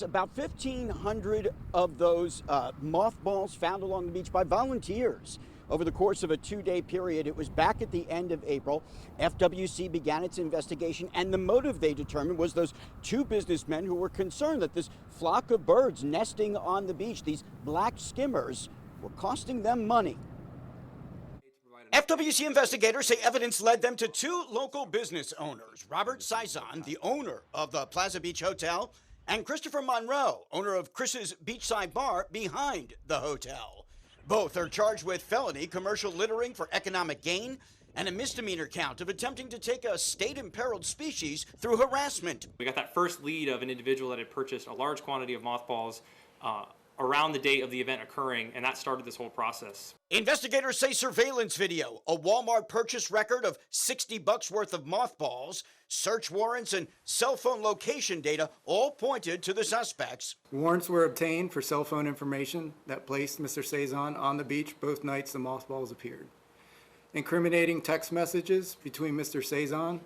About 1,500 of those mothballs found along the beach by volunteers over the course of a 2-day period. It was back at the end of April. FWC began its investigation, and the motive they determined was those two businessmen who were concerned that this flock of birds nesting on the beach, these black skimmers, were costing them money. FWC investigators say evidence led them to two local business owners, Robert Cizon, the owner of the Plaza Beach Hotel, and Christopher Monroe, owner of Chris's Beachside Bar behind the hotel. Both are charged with felony commercial littering for economic gain and a misdemeanor count of attempting to take a state-imperiled species through harassment. We got that first lead of an individual that had purchased a large quantity of mothballs around the date of the event occurring, and that started this whole process. Investigators say surveillance video, a Walmart purchase record of $60 worth of mothballs, search warrants, and cell phone location data all pointed to the suspects. Warrants were obtained for cell phone information that placed Mr. Cizon on the beach both nights the mothballs appeared. Incriminating text messages between Mr. Cizon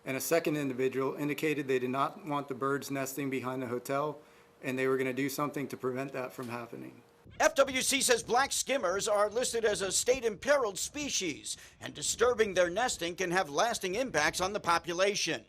and a second individual indicated they did not want the birds nesting behind the hotel, and they were going to do something to prevent that from happening. FWC says black skimmers are listed as a state-imperiled species, and disturbing their nesting can have lasting impacts on the population.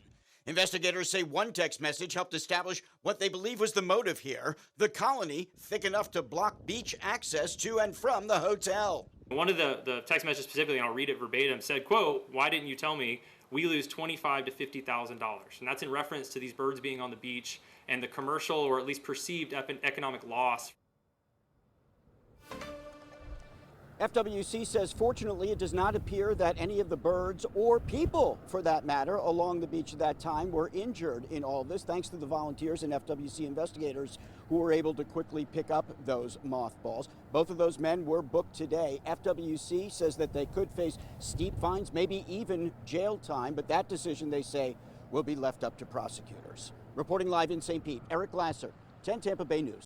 Investigators say one text message helped establish what they believe was the motive here: the colony thick enough to block beach access to and from the hotel. One of the text messages specifically, and I'll read it verbatim, said, quote, "Why didn't you tell me? We lose $25,000 to $50,000. And that's in reference to these birds being on the beach and the commercial or at least perceived economic loss. FWC says fortunately it does not appear that any of the birds, or people for that matter, along the beach at that time were injured in all this, thanks to the volunteers and FWC investigators who were able to quickly pick up those mothballs. Both of those men were booked today. FWC says that they could face steep fines, maybe even jail time, but that decision, they say, will be left up to prosecutors. Reporting live in St. Pete, Eric Glasser, 10 Tampa Bay News.